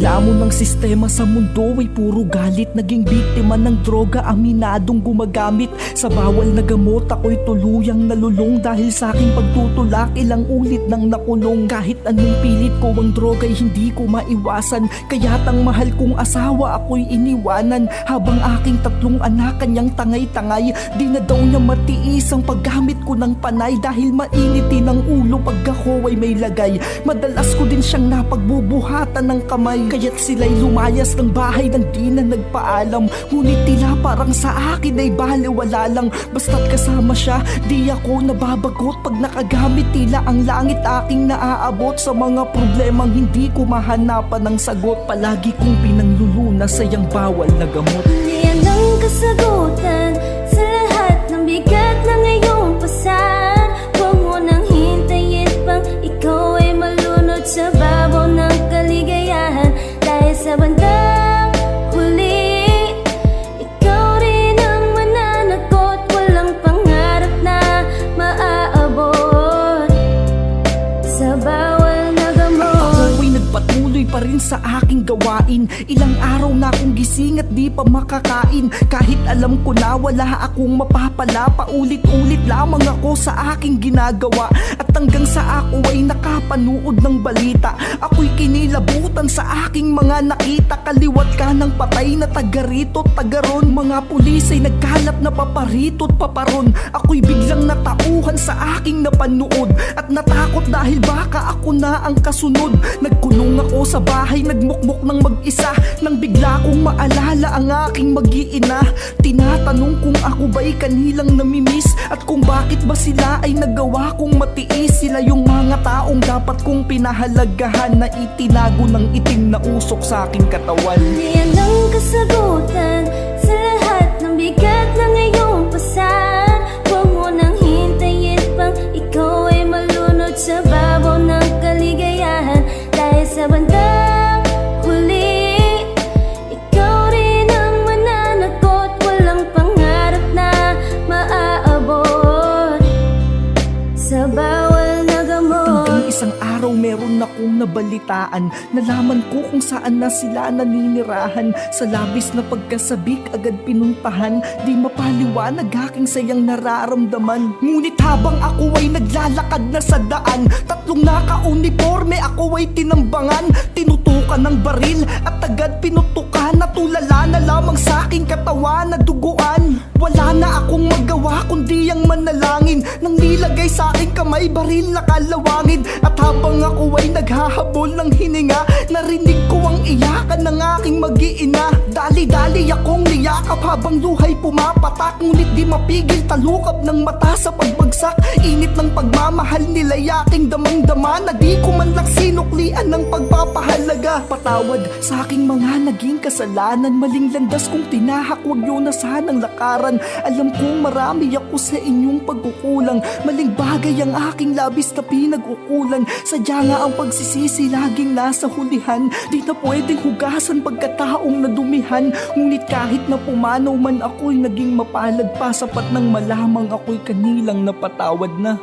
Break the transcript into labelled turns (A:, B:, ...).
A: nilamon ng sistema sa mundo ay puro galit. Naging biktima ng droga, aminadong gumagamit sa bawal na gamot. Ako'y tuluyang nalulong dahil sa aking pagtutulak, ilang ulit nang nakulong. Kahit anong pilit ko ang droga ay hindi ko maiwasan, kaya't ang mahal kong asawa ako'y iniwanan. Habang aking 3 anak kanyang tangay-tangay, di na daw niya matiis ang paggamit ko ng panay. Dahil mainitin ang ulo pag ako ay may lagay, madalas ko din siyang napagbubuhatan ng kamay. Kaya't sila'y lumayas ng bahay nang di na nagpaalam. Ngunit tila parang sa akin ay balewala lang. Basta't kasama siya, di ako nababagot. Pag nakagamit tila ang langit aking naaabot. Sa mga problemang hindi ko mahanapan ng sagot, palagi kong pinanglulunas sa iyang bawal na gamot.
B: Yan ang kasagutan sa lahat ng bigat na ngayong pasan. Huwag mo nang hintayin pang ikaw ay malunod sa babaw ng kaligayahan. Dahil sa bandang huli, ikaw rin ang mananagot. Walang pangarap na maaabot sa bawal na gamot.
A: Ako'y nagpatuloy pa rin sa aking gawain. Ilang araw na akong gising at di pa makakain. Kahit alam ko na wala akong mapapala, paulit-ulit lamang ako sa aking ginagawa. At hanggang sa ako ay nakapanood ng balita, ako'y kinilabutan sa aking mga nakita. Kaliwat ka ng patay na taga rito taga ron. Mga pulis ay nagkalap na paparito't paparon. Ako'y biglang natauhan sa aking napanood at natakot dahil baka ako na ang kasunod. Nagkulong ako sa bahay, nagmukmok ng mag-isa, nang bigla kong maalala ang aking mag-iina. Tinatanong kung ako ba'y kanilang namimiss, at kung bakit ba sila ay nagawa kong matiis. Sila yung mga taong dapat kong pinahalagahan, na itinago ng itim na usok sa aking katawan.
B: Yan ang kasagutan sa lahat ng bigat na ngayong pasan. Huwag mo nang hintayin pang ikaw ay malunod sa babaw ng kaligayahan. Dahil sa bandang huli, ikaw rin ang mananagot. Walang pangarap na maaabot sa bawal na gamot.
A: Hanggang isang araw meron akong nabalitaan. Nalaman ko kung saan na sila naninirahan. Sa labis na pagkasabik agad pinuntahan. Di mapaliwanag aking sayang nararamdaman. Ngunit habang ako ay naglalakad na sa daan, 3 naka-uniforme ako ay tinambangan. Tinutukan ng baril at agad pinutukan. Natulala na lamang sa aking katawan na duguan. Wala na akong magawa kundi ang manalangin. Nang nilagay sa aking kamay baril na kalawangin. At habang ako ay naghahabol ng hininga, narinig ko ang iyakan ng aking mag-iina. Dali-dali akong niyakap habang luhay pumapatak. Ngunit di mapigil talukap ng mata sa pagbagsak. Init ng pagmamahal nila'y aking damang-dama, na di ko man lang sinuklian ng pagpapahalaga. Patawad sa aking mga naging kasalanan, maling landas kong tinahak, wag yun na sanang lakaran. Alam kong marami ako sa inyong pagkukulang, maling bagay ang aking labis na pinag-ukulan. Sadya nga ang pagsisisi laging nasa hulihan, di na pwedeng hugasan pagkataong nadumihan. Ngunit kahit na pumanaw man ako'y naging mapalad pa, sapat nang malamang ako'y kanilang napatawad na.